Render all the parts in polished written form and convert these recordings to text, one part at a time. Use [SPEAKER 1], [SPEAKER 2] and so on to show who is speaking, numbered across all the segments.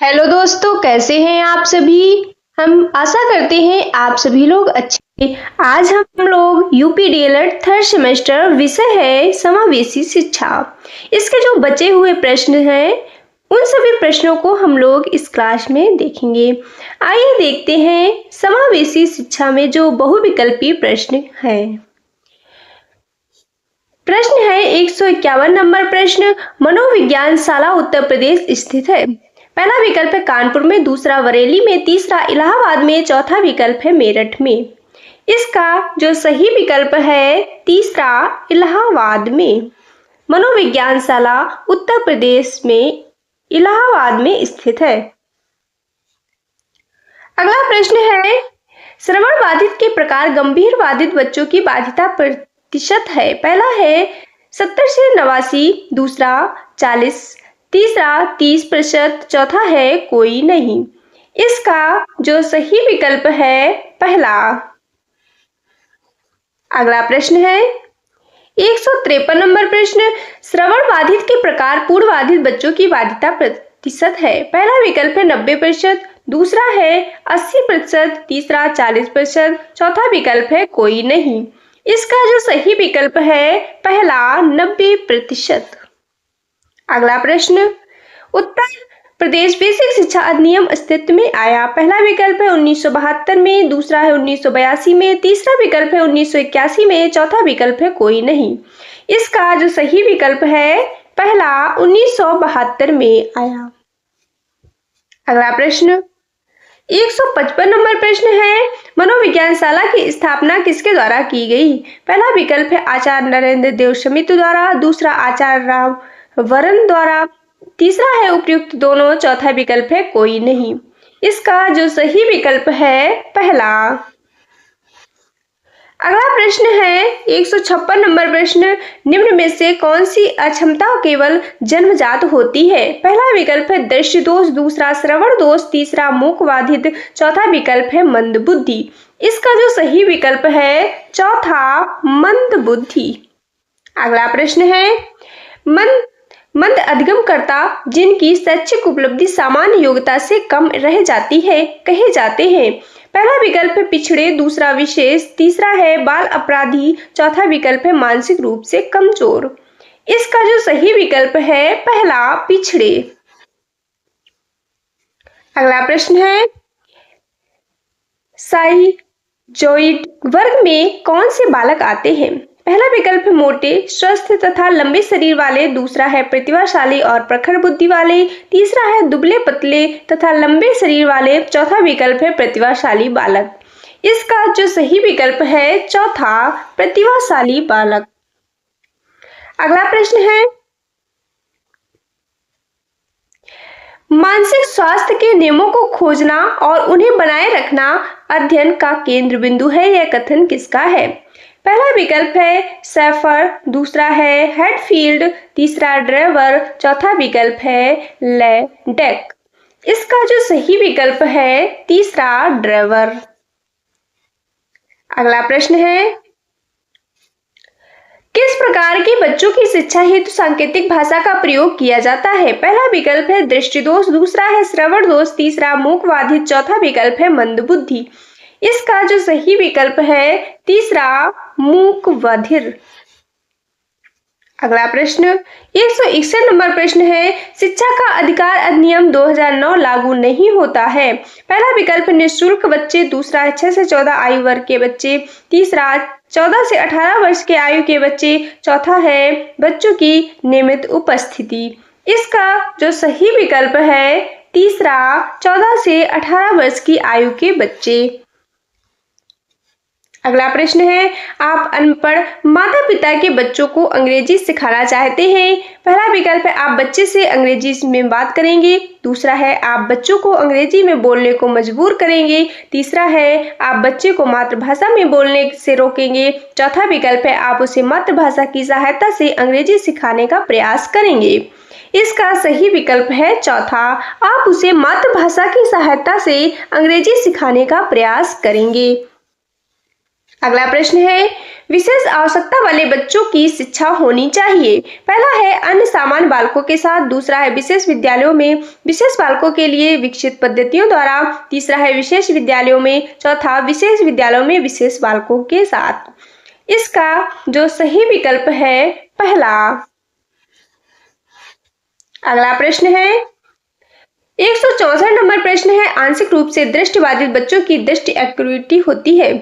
[SPEAKER 1] Hello दोस्तों, कैसे हैं आप सभी। हम आशा करते हैं आप सभी लोग अच्छे हैं। आज हम लोग यूपी डीएलएड थर्ड सेमेस्टर विषय है समावेशी शिक्षा। इसके जो बचे हुए प्रश्न हैं उन सभी प्रश्नों को हम लोग इस क्लास में देखेंगे। आइए देखते हैं समावेशी शिक्षा में जो बहुविकल्पी प्रश्न है। प्रश्न है 151 नंबर प्रश्न, मनोविज्ञान शाला उत्तर प्रदेश स्थित है। पहला विकल्प है कानपुर में, दूसरा बरेली में, तीसरा इलाहाबाद में, चौथा विकल्प है मेरठ में। इसका जो सही विकल्प है तीसरा, इलाहाबाद में। मनोविज्ञान शाला उत्तर प्रदेश में इलाहाबाद में स्थित है। अगला प्रश्न है, श्रवण बाधित के प्रकार गंभीर बाधित बच्चों की बाधिता प्रतिशत है। पहला है 70 से 89, दूसरा 40, तीसरा 30%, चौथा है कोई नहीं। इसका जो सही विकल्प है पहला। अगला प्रश्न है 153 नंबर प्रश्न, श्रवण बाधित के प्रकार पूर्ण बाधित बच्चों की बाधिता प्रतिशत है। पहला विकल्प है 90%, दूसरा है 80%, तीसरा 40%, चौथा विकल्प है कोई नहीं। इसका जो सही विकल्प है पहला, 90%। अगला प्रश्न, उत्तर प्रदेश बेसिक शिक्षा अधिनियम अस्तित्व में आया। पहला विकल्प है 1972 में, दूसरा है 1982 में, तीसरा विकल्प है 1981 में, चौथा विकल्प है कोई नहीं। इसका जो सही विकल्प है पहला, 1972 में आया। अगला प्रश्न 155 नंबर प्रश्न है, मनोविज्ञान शाला की स्थापना किसके द्वारा की गई। पहला विकल्प है आचार्य नरेंद्र देव समिति द्वारा, दूसरा आचार्य राम वरन द्वारा, तीसरा है उपयुक्त दोनों, चौथा विकल्प है कोई नहीं। इसका जो सही विकल्प है पहला। अगला प्रश्न है 156 नंबर प्रश्न, निम्न में से कौन सी अक्षमता केवल जन्मजात होती है। पहला विकल्प है दृष्टि दोष, दूसरा श्रवण दोष, तीसरा मूक बाधित, चौथा विकल्प है मंद बुद्धि। इसका जो सही विकल्प है चौथा, मंद बुद्धि। अगला प्रश्न है, मंद अधिगमकर्ता जिनकी शैक्षिक उपलब्धि सामान्य योग्यता से कम रह जाती है कहे जाते हैं। पहला विकल्प है पिछड़े, दूसरा विशेष, तीसरा है बाल अपराधी, चौथा विकल्प है मानसिक रूप से कमजोर। इसका जो सही विकल्प है पहला, पिछड़े। अगला प्रश्न है, साइजोइड वर्ग में कौन से बालक आते हैं। पहला विकल्प है मोटे, स्वस्थ तथा लंबे शरीर वाले, दूसरा है प्रतिभाशाली और प्रखर बुद्धि वाले, तीसरा है दुबले पतले तथा लंबे शरीर वाले, चौथा विकल्प है प्रतिभाशाली बालक। इसका जो सही विकल्प है चौथा, प्रतिभाशाली बालक। अगला प्रश्न है, मानसिक स्वास्थ्य के नियमों को खोजना और उन्हें बनाए रखना अध्ययन का केंद्र बिंदु है। यह कथन किसका है। पहला विकल्प है सैफर, दूसरा है हेडफील्ड, तीसरा ड्रेवर, चौथा विकल्प है लेडेक। इसका जो सही विकल्प है तीसरा, ड्रेवर। अगला प्रश्न है, किस प्रकार के बच्चों की शिक्षा हेतु सांकेतिक भाषा का प्रयोग किया जाता है। पहला विकल्प है दृष्टि दोष, दूसरा है श्रवण दोष, तीसरा मूक बाधित, चौथा विकल्प है मंद बुद्धि। इसका जो सही विकल्प है तीसरा, मूक बधिर। अगला प्रश्न 161 नंबर प्रश्न है, शिक्षा का अधिकार अधिनियम 2009 लागू नहीं होता है। पहला विकल्प निःशुल्क बच्चे, दूसरा है 6 से 14 आयु वर्ग के बच्चे, तीसरा 14 से 18 वर्ष के आयु के बच्चे, चौथा है बच्चों की नियमित उपस्थिति। इसका जो सही विकल्प है तीसरा, 14 से 18 वर्ष की आयु के बच्चे। अगला प्रश्न है, आप अनपढ़ माता पिता के बच्चों को अंग्रेजी सिखाना चाहते हैं। पहला विकल्प है आप बच्चे से अंग्रेजी में बात करेंगे, दूसरा है आप बच्चों को अंग्रेजी में बोलने को मजबूर करेंगे, तीसरा है आप बच्चे को मातृभाषा में बोलने से रोकेंगे, चौथा विकल्प है आप उसे मातृभाषा की सहायता से अंग्रेजी सिखाने का प्रयास करेंगे। इसका सही विकल्प है चौथा, आप उसे मातृभाषा की सहायता से अंग्रेजी सिखाने का प्रयास करेंगे। अगला प्रश्न है, विशेष आवश्यकता वाले बच्चों की शिक्षा होनी चाहिए। पहला है अन्य सामान्य बालकों के साथ, दूसरा है विशेष विद्यालयों में विशेष बालकों के लिए विकसित पद्धतियों द्वारा, तीसरा है विशेष विद्यालयों में, चौथा विशेष विद्यालयों में विशेष बालकों के साथ। इसका जो सही विकल्प है पहला। अगला प्रश्न है 164 नंबर प्रश्न है, आंशिक रूप से दृष्टिबाधित बच्चों की दृष्टि एक्यूटी होती है।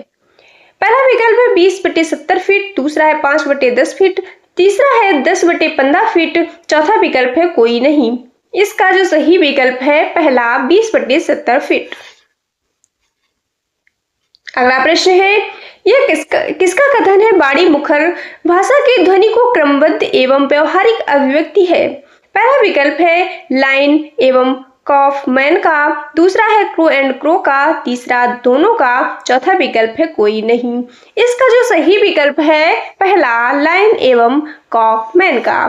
[SPEAKER 1] पहला विकल्प है 20/70 फीट, दूसरा है 5/10 फीट, तीसरा है 10/15 फीट, चौथा विकल्प है कोई नहीं। इसका जो सही विकल्प है पहला 20/70 फीट। अगला प्रश्न है यह किसका कथन है, बाड़ी मुखर भाषा की ध्वनि को क्रमबद्ध एवं व्यवहारिक अभिव्यक्ति है। पहला विकल्प है लाइन एवं कॉफमैन का, दूसरा है क्रो एंड क्रो का, तीसरा दोनों का, चौथा विकल्प है कोई नहीं। इसका जो सही विकल्प है पहला लाइन एवं कॉफमैन का।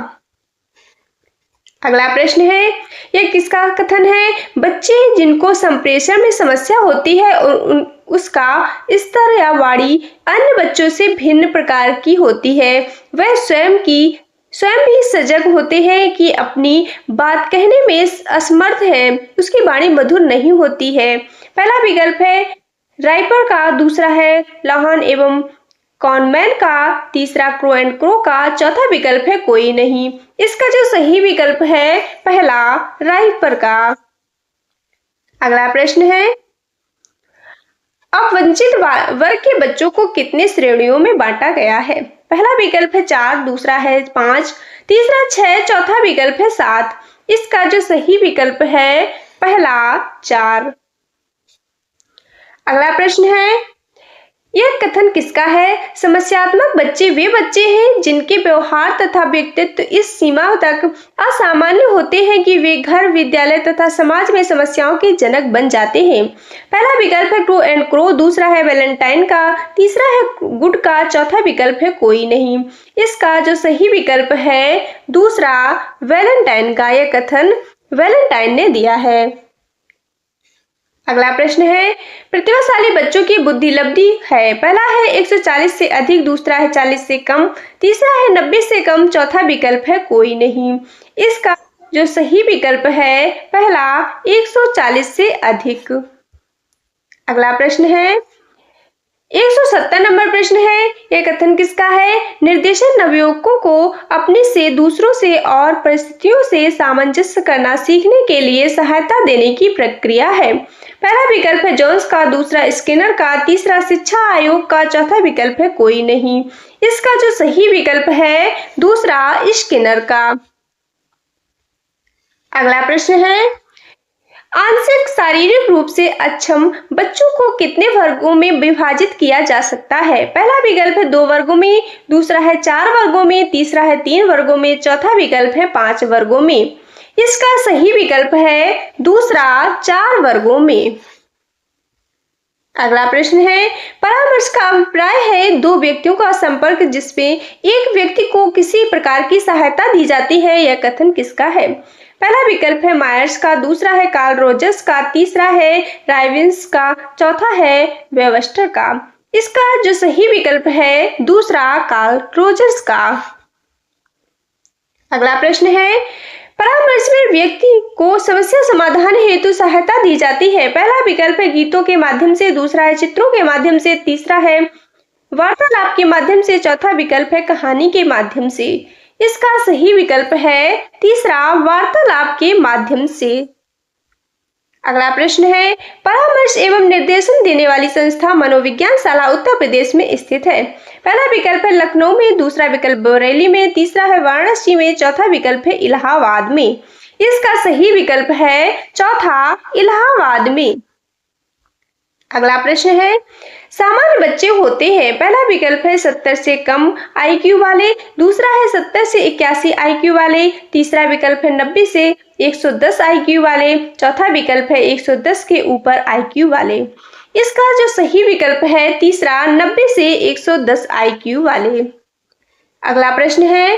[SPEAKER 1] अगला प्रश्न है यह किसका कथन है, बच्चे जिनको संप्रेषण में समस्या होती है और उसका स्तर या वाणी अन्य बच्चों से भिन्न प्रकार की होती है, वह स्वयं भी सजग होते हैं कि अपनी बात कहने में असमर्थ है, उसकी वाणी मधुर नहीं होती है। पहला विकल्प है राइपर का, दूसरा है लाहन एवं कॉनमैन का, तीसरा क्रो एंड क्रो का, चौथा विकल्प है कोई नहीं। इसका जो सही विकल्प है पहला राइपर का। अगला प्रश्न है अपवंचित वर्ग के बच्चों को कितने श्रेणियों में बांटा गया है। पहला विकल्प है 4, दूसरा है 5, तीसरा 6, चौथा विकल्प है 7। इसका जो सही विकल्प है पहला 4। अगला प्रश्न है यह कथन किसका है, समस्यात्मक बच्चे वे बच्चे हैं जिनके व्यवहार तथा व्यक्तित्व इस सीमा तक असामान्य होते हैं कि वे घर, विद्यालय तथा समाज में समस्याओं के जनक बन जाते हैं। पहला विकल्प है क्रो एंड क्रो, दूसरा है वैलेंटाइन का, तीसरा है गुड का, चौथा विकल्प है कोई नहीं। इसका जो सही विकल्प है दूसरा वैलेंटाइन का। यह कथन वैलेंटाइन ने दिया है। अगला प्रश्न है प्रतिभाशाली बच्चों की बुद्धि लब्धि है। पहला है 140 से अधिक, दूसरा है 40 से कम, तीसरा है 90 से कम, चौथा विकल्प है कोई नहीं। इसका जो सही विकल्प है पहला 140 से अधिक। अगला प्रश्न है 170 नंबर प्रश्न है, यह कथन किसका है, निर्देशन नवयुवकों को अपने से, दूसरों से और परिस्थितियों से सामंजस्य करना सीखने के लिए सहायता देने की प्रक्रिया है। पहला विकल्प है जोन्स का, दूसरा स्किनर का, तीसरा शिक्षा आयोग का, चौथा विकल्प है कोई नहीं। इसका जो सही विकल्प है दूसरा स्किनर का। अगला प्रश्न है आंशिक शारीरिक रूप से अक्षम बच्चों को कितने वर्गों में विभाजित किया जा सकता है। पहला विकल्प है 2 वर्गों में, दूसरा है 4 वर्गों में, तीसरा है 3 वर्गों में, चौथा विकल्प है 5 वर्गों में। इसका सही विकल्प है दूसरा 4 वर्गों में। अगला प्रश्न है परामर्श का अभिप्राय है 2 व्यक्तियों का संपर्क जिसमें एक व्यक्ति को किसी प्रकार की सहायता दी जाती है। यह कथन किसका है। पहला विकल्प है मायर्स का, दूसरा है कार्ल रोजर्स का, तीसरा है राइविंस का, चौथा है वेबस्टर का। इसका जो सही विकल्प है दूसरा कार्ल रोजर्स का। अगला प्रश्न है परामर्श में व्यक्ति को समस्या समाधान हेतु सहायता दी जाती है। पहला विकल्प है गीतों के माध्यम से, दूसरा है चित्रों के माध्यम से, तीसरा है वार्तालाप के माध्यम से, चौथा विकल्प है कहानी के माध्यम से। इसका सही विकल्प है तीसरा वार्तालाप के माध्यम से। अगला प्रश्न है परामर्श एवं निर्देशन देने वाली संस्था मनोविज्ञान शाला उत्तर प्रदेश में स्थित है। पहला विकल्प है लखनऊ में, दूसरा विकल्प बरेली में, तीसरा है वाराणसी में, चौथा विकल्प है इलाहाबाद में। इसका सही विकल्प है चौथा इलाहाबाद में। अगला प्रश्न है सामान्य बच्चे होते हैं। पहला विकल्प है 70 से कम आईक्यू वाले, दूसरा है 70 से 81 आईक्यू वाले, तीसरा विकल्प है 90 से 110 आईक्यू वाले, चौथा विकल्प है 110 के ऊपर आईक्यू वाले। इसका जो सही विकल्प है तीसरा 90 से 110 आईक्यू वाले। अगला प्रश्न है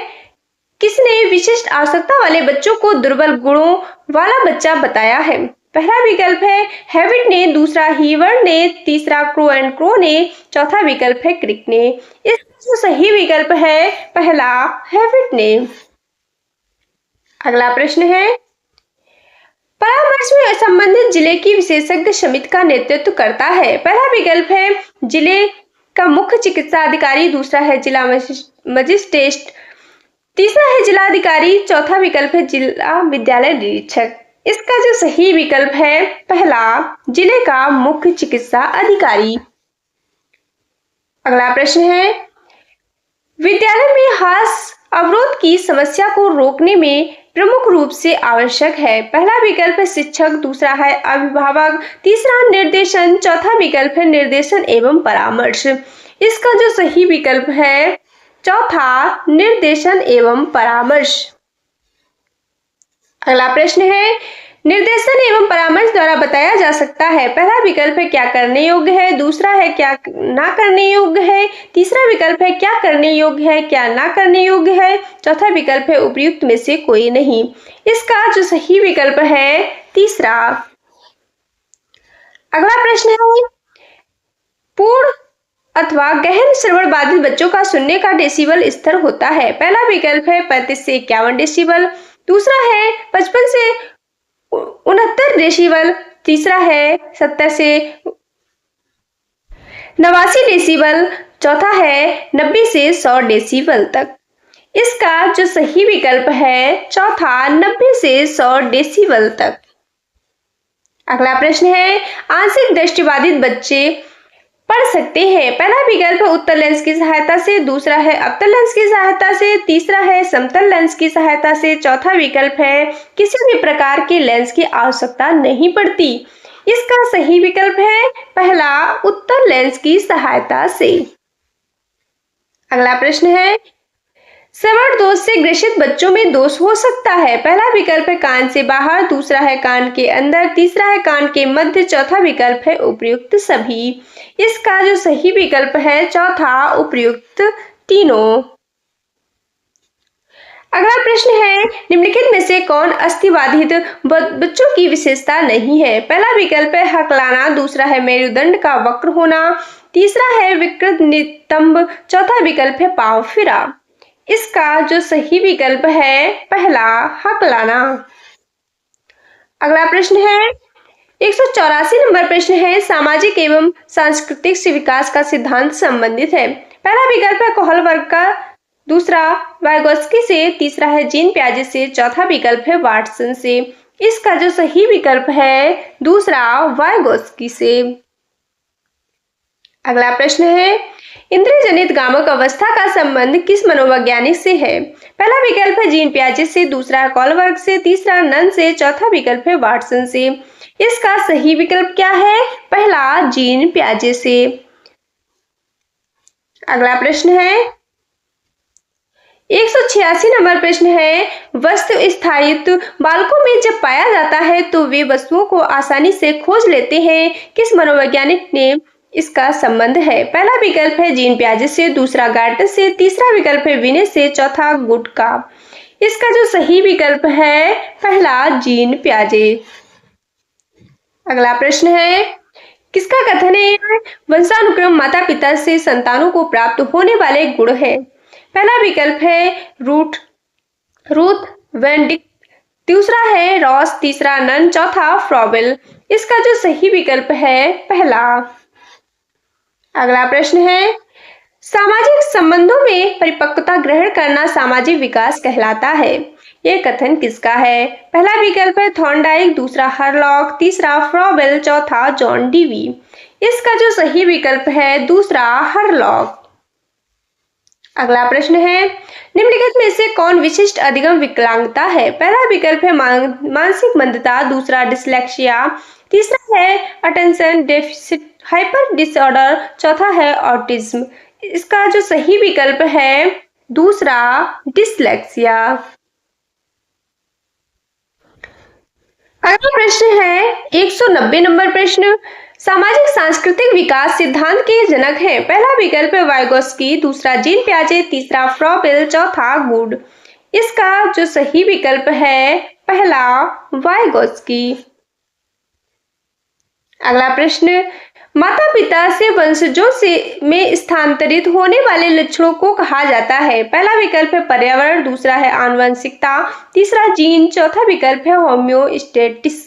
[SPEAKER 1] किसने विशिष्ट आवश्यकता वाले बच्चों को दुर्बल गुणों वाला बच्चा बताया है। पहला विकल्प है हैविट ने, दूसरा हीवर्ड ने, तीसरा क्रो एंड क्रो ने, चौथा विकल्प है क्रिक ने। जो सही विकल्प है पहला हैबिट नेम। अगला प्रश्न है, परामर्श में संबंधित जिले की विशेषज्ञ समिति का नेतृत्व करता है। पहला विकल्प है जिले का मुख्य चिकित्सा अधिकारी, दूसरा है जिला मजिस्ट्रेट, तीसरा है जिलाधिकारी, चौथा विकल्प है जिला विद्यालय निरीक्षक। इसका जो सही विकल्प है पहला जिले का मुख्य चिकित्सा अधिकारी। अगला प्रश्न है, विद्यालय में हास अवरोध की समस्या को रोकने में प्रमुख रूप से आवश्यक है। पहला विकल्प है शिक्षक, दूसरा है अभिभावक, तीसरा निर्देशन, चौथा विकल्प है निर्देशन एवं परामर्श। इसका जो सही विकल्प है चौथा निर्देशन एवं परामर्श। अगला प्रश्न है, निर्देशन एवं परामर्श द्वारा बताया जा सकता है। पहला विकल्प है क्या करने योग्य है, दूसरा है क्या ना करने योग्य है, तीसरा विकल्प है क्या करने योग्य है क्या ना करने योग्य है, चौथा विकल्प है उपयुक्त में से कोई नहीं। इसका जो सही विकल्प है तीसरा। अगला प्रश्न है, पूर्ण अथवा गहन श्रवण बाधित बच्चों का सुनने का डेसिबल स्तर होता है। पहला विकल्प है 35 से 51 डेसिबल, दूसरा है 55 से 69 डेसिबल, तीसरा है 70 से 89 डेसिबल, चौथा है 90 से 100 डेसिबल तक। इसका जो सही विकल्प है चौथा 90 से 100 डेसिबल तक। अगला प्रश्न है, आंशिक दृष्टिबाधित बच्चे पढ़ सकते हैं। पहला विकल्प है उत्तल लेंस की सहायता से, दूसरा है अवतल लेंस की सहायता से, तीसरा है समतल लेंस की सहायता से, चौथा विकल्प है किसी भी प्रकार के लेंस की आवश्यकता नहीं पड़ती। इसका सही विकल्प है पहला उत्तल लेंस की सहायता से। अगला प्रश्न है, श्रवण दोष से ग्रसित बच्चों में दोष हो सकता है। पहला विकल्प है कान से बाहर, दूसरा है कान के अंदर, तीसरा है कान के मध्य, चौथा विकल्प है उपयुक्त सभी। इसका जो सही विकल्प है चौथा उपयुक्त तीनों। अगला प्रश्न है, निम्नलिखित में से कौन अस्थिबाधित बच्चों की विशेषता नहीं है। पहला विकल्प है हकलाना, दूसरा है मेरुदंड का वक्र होना, तीसरा है विकृत नितंब, चौथा विकल्प है पांव फिरा। इसका जो सही विकल्प है पहला हकलाना। अगला प्रश्न है, 184 नंबर प्रश्न है, सामाजिक एवं सांस्कृतिक विकास का सिद्धांत संबंधित है। पहला विकल्प है कोहल वर्ग का, दूसरा वाइगोत्स्की से, तीसरा है जीन पियाजे से, चौथा विकल्प है वाटसन से। इसका जो सही विकल्प है दूसरा वाइगोत्स्की से। अगला प्रश्न है, इंद्रिय जनित गामक अवस्था का संबंध किस मनोवैज्ञानिक से है। पहला विकल्प है जीन पियाजे से, दूसरा है कोहलबर्ग से, तीसरा नन से, चौथा विकल्प है वाटसन से। इसका सही विकल्प क्या है पहला जीन पियाजे से। अगला प्रश्न है, 186 नंबर प्रश्न है, वस्तु स्थायित्व बालकों में जब पाया जाता है तो वे वस्तुओं को आसानी से खोज लेते हैं। किस मनोवैज्ञानिक ने इसका संबंध है। पहला विकल्प है जीन पियाजे से, दूसरा गार्टर से, तीसरा विकल्प है विने से, चौथा गुड का। इसका जो सही विकल्प है पहला जीन पियाजे। अगला प्रश्न है, किसका कथन है वंशानुक्रम माता पिता से संतानों को प्राप्त होने वाले गुण है। पहला विकल्प है रूथ वेंडिक, दूसरा है रॉस, तीसरा नन, चौथा फ्रॉबेल। इसका जो सही विकल्प है पहला। अगला प्रश्न है, सामाजिक संबंधों में परिपक्वता ग्रहण करना सामाजिक विकास कहलाता है। यह कथन किसका है। पहला विकल्प है थॉर्नडाइक, दूसरा हरलॉक, तीसरा फ्रॉबेल, चौथा जॉन डीवी। इसका जो सही विकल्प है दूसरा हरलॉक। अगला प्रश्न है, निम्नलिखित में से कौन विशिष्ट अधिगम विकलांगता है। पहला विकल्प है मानसिक मंदता, दूसरा डिसलेक्सिया, तीसरा है अटेंशन डेफिसिट हाइपर डिसऑर्डर, चौथा है ऑटिज्म। इसका जो सही विकल्प है दूसरा डिसलेक्सिया। अगला प्रश्न है 190 नंबर प्रश्न, सामाजिक सांस्कृतिक विकास सिद्धांत के जनक हैं। पहला विकल्प है वाइगोत्स्की, दूसरा जीन पियाजे, तीसरा फ्रॉबेल, चौथा गुड। इसका जो सही विकल्प है पहला वाइगोत्स्की। अगला प्रश्न, माता पिता से वंशजों से में स्थानांतरित होने वाले लक्षणों को कहा जाता है? पहला विकल्प है पर्यावरण, दूसरा है आनुवंशिकता, तीसरा जीन, चौथा विकल्प है होम्योस्टेसिस।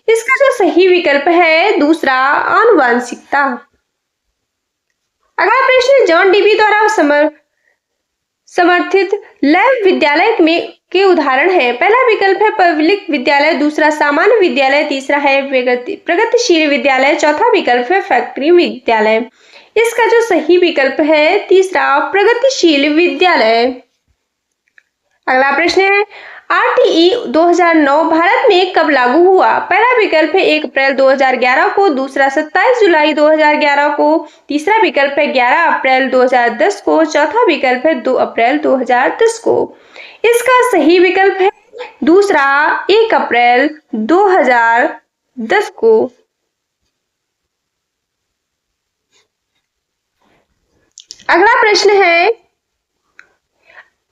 [SPEAKER 1] इसका जो सही विकल्प है दूसरा आनुवंशिकता। अगला प्रश्न, जॉन डीवी द्वारा समर्थित लैब विद्यालय में के उदाहरण हैं? पहला विकल्प है पब्लिक विद्यालय, दूसरा सामान्य विद्यालय, तीसरा है प्रगतिशील विद्यालय, चौथा विकल्प है फैक्ट्री विद्यालय। इसका जो सही विकल्प है तीसरा प्रगतिशील विद्यालय। अगला प्रश्न है, आरटीई 2009 भारत में कब लागू हुआ? पहला विकल्प है 1 अप्रैल 2011 को, दूसरा 27 जुलाई 2011 को, तीसरा विकल्प है 11 अप्रैल 2010 को, चौथा विकल्प है 2 अप्रैल 2010 को। इसका सही विकल्प है दूसरा 1 अप्रैल 2010 को। अगला प्रश्न है,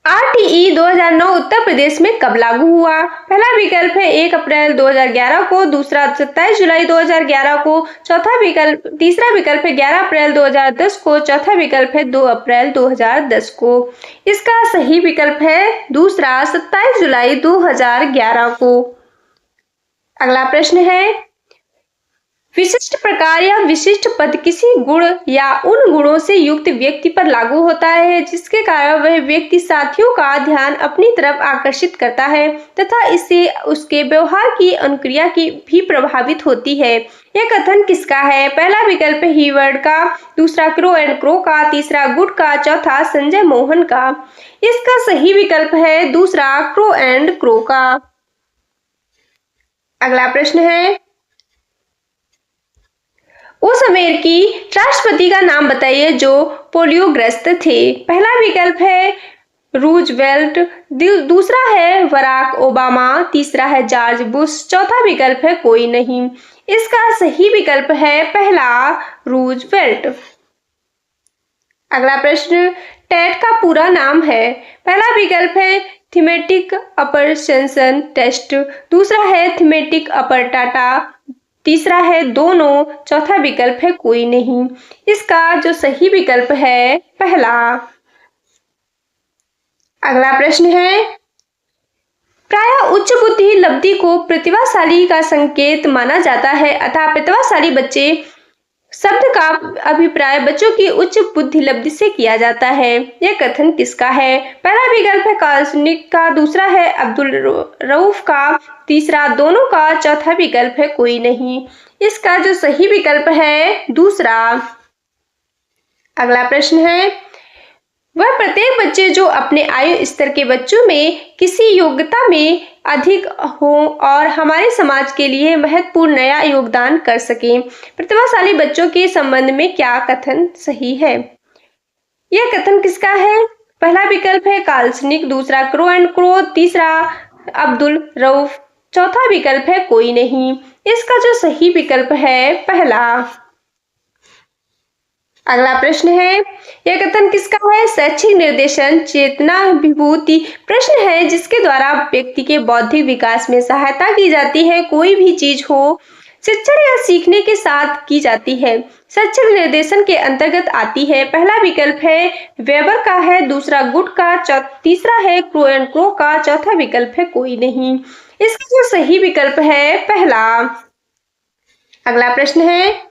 [SPEAKER 1] आरटीई 2009 उत्तर प्रदेश में कब लागू हुआ? पहला विकल्प है 1 अप्रैल 2011 को, दूसरा 27 जुलाई 2011 को, तीसरा विकल्प है 11 अप्रैल 2010 को, चौथा विकल्प है 2 अप्रैल 2010 को। इसका सही विकल्प है दूसरा 27 जुलाई 2011 को। अगला प्रश्न है, विशिष्ट प्रकार या विशिष्ट पद किसी गुण या उन गुणों से युक्त व्यक्ति पर लागू होता है जिसके कारण वह व्यक्ति साथियों का ध्यान अपनी तरफ आकर्षित करता है तथा इससे उसके व्यवहार की अनुक्रिया की भी प्रभावित होती है। यह कथन किसका है? पहला विकल्प है हीवर्ड का, दूसरा क्रो एंड क्रो का, तीसरा गुड का, चौथा संजय मोहन का। इसका सही विकल्प है दूसरा क्रो एंड क्रो का। अगला प्रश्न है, उस अमेरिकी राष्ट्रपति का नाम बताइए जो पोलियोग्रस्त थे। पहला विकल्प है रूजवेल्ट, दूसरा है बराक ओबामा, तीसरा है जॉर्ज बुश, चौथा विकल्प है कोई नहीं। इसका सही विकल्प है पहला रूजवेल्ट। अगला प्रश्न, टेट का पूरा नाम है? पहला विकल्प है थीमेटिक अपर्सेप्शन टेस्ट, दूसरा है थीमेटिक अपर डाटा, तीसरा है दोनों, चौथा विकल्प है कोई नहीं। इसका जो सही विकल्प है पहला। अगला प्रश्न है, प्रायः उच्च बुद्धि लब्धि को प्रतिभाशाली का संकेत माना जाता है अतः प्रतिभाशाली बच्चे शब्द का अभिप्राय बच्चों की उच्च बुद्धि लब्धि से किया जाता है। यह कथन किसका है? पहला विकल्प है काल्पनिक का, दूसरा है अब्दुल रऊफ का, तीसरा दोनों का, चौथा विकल्प है कोई नहीं। इसका जो सही विकल्प है दूसरा। अगला प्रश्न है, वह प्रत्येक बच्चे जो अपने आयु स्तर के बच्चों में किसी योग्यता में अधिक हो और हमारे समाज के लिए महत्वपूर्ण नया योगदान कर सकें। प्रतिभाशाली बच्चों के संबंध में क्या कथन सही है? यह कथन किसका है? पहला विकल्प है काल्पनिक, दूसरा क्रो एंड क्रो, तीसरा अब्दुल रऊफ, चौथा विकल्प है कोई नहीं। इसका जो सही विकल्प है पहला। अगला प्रश्न है, यह कथन किसका है? शैक्षिक निर्देशन चेतना विभूति प्रश्न है जिसके द्वारा व्यक्ति के बौद्धिक विकास में सहायता की जाती है। कोई भी चीज हो शिक्षण या सीखने के साथ की जाती है, शैक्षिक निर्देशन के अंतर्गत आती है। पहला विकल्प है वेबर का है, दूसरा गुड का, तीसरा है क्रो एंड क्रो का, चौथा विकल्प है कोई नहीं। इसका जो सही विकल्प है पहला। अगला प्रश्न है,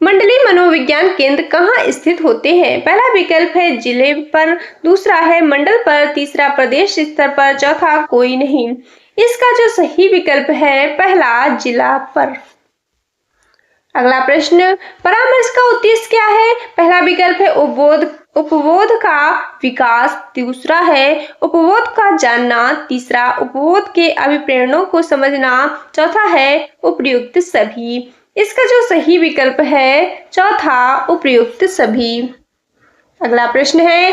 [SPEAKER 1] मंडलीय मनोविज्ञान केंद्र कहाँ स्थित होते हैं? पहला विकल्प है जिले पर, दूसरा है मंडल पर, तीसरा प्रदेश स्तर पर, चौथा कोई नहीं। इसका जो सही विकल्प है पहला जिला पर। अगला प्रश्न, परामर्श का उद्देश्य क्या है? पहला विकल्प है उपबोध का विकास, दूसरा है उपबोध का जानना, तीसरा उपबोध के अभिप्रेरणों को समझना, चौथा है उपर्युक्त सभी। इसका जो सही विकल्प है चौथा उपर्युक्त सभी। अगला प्रश्न है,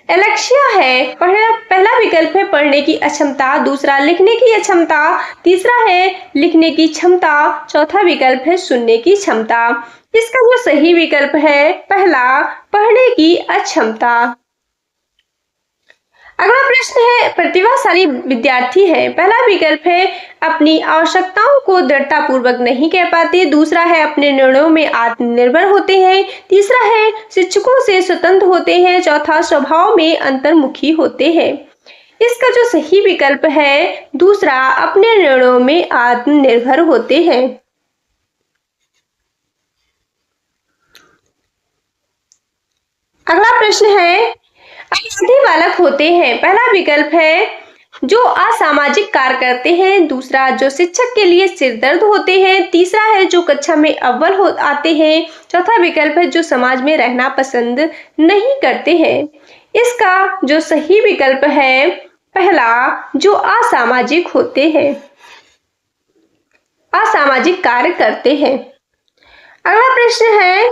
[SPEAKER 1] एलेक्सिया है? पहला विकल्प है पढ़ने की अक्षमता, दूसरा लिखने की अक्षमता, तीसरा है लिखने की क्षमता, चौथा विकल्प है सुनने की क्षमता। इसका जो सही विकल्प है पहला पढ़ने की अक्षमता। अगला प्रश्न है, प्रतिभाशाली विद्यार्थी है। पहला विकल्प है अपनी आवश्यकताओं को दृढ़तापूर्वक नहीं कह पाते, दूसरा है अपने निर्णयों में आत्मनिर्भर होते हैं, तीसरा है शिक्षकों से स्वतंत्र होते हैं, चौथा स्वभाव में अंतर्मुखी होते हैं। इसका जो सही विकल्प है दूसरा, अपने निर्णयों में आत्मनिर्भर होते हैं। अगला प्रश्न है, अपराधी बालक होते हैं। पहला विकल्प है जो असामाजिक कार्य करते हैं, दूसरा जो शिक्षक के लिए सिरदर्द होते हैं, तीसरा है जो कक्षा में अव्वल हो आते हैं, चौथा विकल्प है जो समाज में रहना पसंद नहीं करते हैं। इसका जो सही विकल्प है पहला, जो असामाजिक होते हैं, असामाजिक कार्य करते हैं। अगला प्रश्न है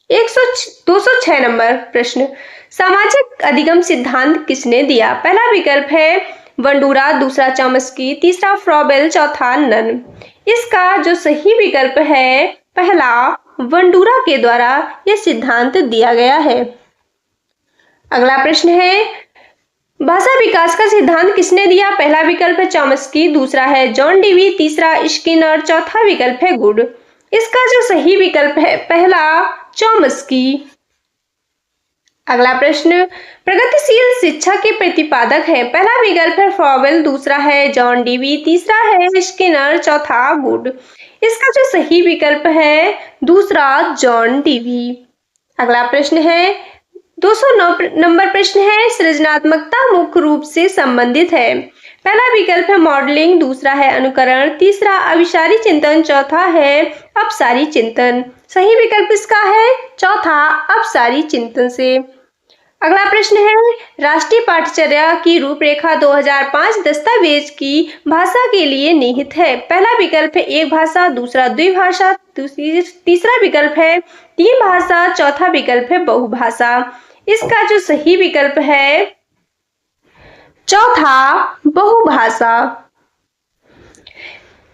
[SPEAKER 1] 206 नंबर प्रश्न, सामाजिक अधिगम सिद्धांत किसने दिया? पहला विकल्प है बंडूरा, दूसरा चॉम्स्की, तीसरा फ्रॉबेल, चौथा नन। इसका जो सही विकल्प है पहला, बंडूरा के द्वारा यह सिद्धांत दिया गया है। अगला प्रश्न है, भाषा विकास का सिद्धांत किसने दिया? पहला विकल्प है चॉम्स्की, दूसरा है जॉन डीवी, तीसरा स्किनर, चौथा विकल्प है गुड। इसका जो सही विकल्प है पहला, चॉम्स्की। अगला प्रश्न, प्रगतिशील शिक्षा के प्रतिपादक है। पहला विकल्प है फ्रॉबेल, दूसरा है जॉन डीवी, तीसरा है स्किनर, चौथा गुड। इसका जो सही विकल्प है दूसरा, जॉन डीवी। अगला प्रश्न है 209 नंबर प्रश्न है, सृजनात्मकता मुख्य रूप से संबंधित है। पहला विकल्प है मॉडलिंग, दूसरा है अनुकरण, तीसरा अभिसारी चिंतन, चौथा है अपसारी चिंतन। सही विकल्प इसका है चौथा, अपसारी चिंतन से। अगला प्रश्न है, राष्ट्रीय पाठ्यचर्या की रूपरेखा 2005 दस्तावेज की भाषा के लिए निहित है। पहला विकल्प है एक भाषा, दूसरा द्विभाषा, तीसरा विकल्प है तीन भाषा, चौथा विकल्प है बहुभाषा। इसका जो सही विकल्प है चौथा, बहुभाषा।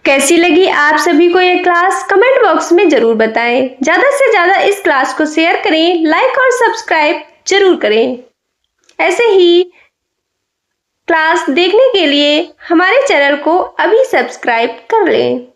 [SPEAKER 1] कैसी लगी आप सभी को यह क्लास? कमेंट बॉक्स में जरूर बताएं। ज्यादा से ज्यादा इस क्लास को शेयर करें, लाइक और सब्सक्राइब जरूर करें। ऐसे ही क्लास देखने के लिए हमारे चैनल को अभी सब्सक्राइब कर लें।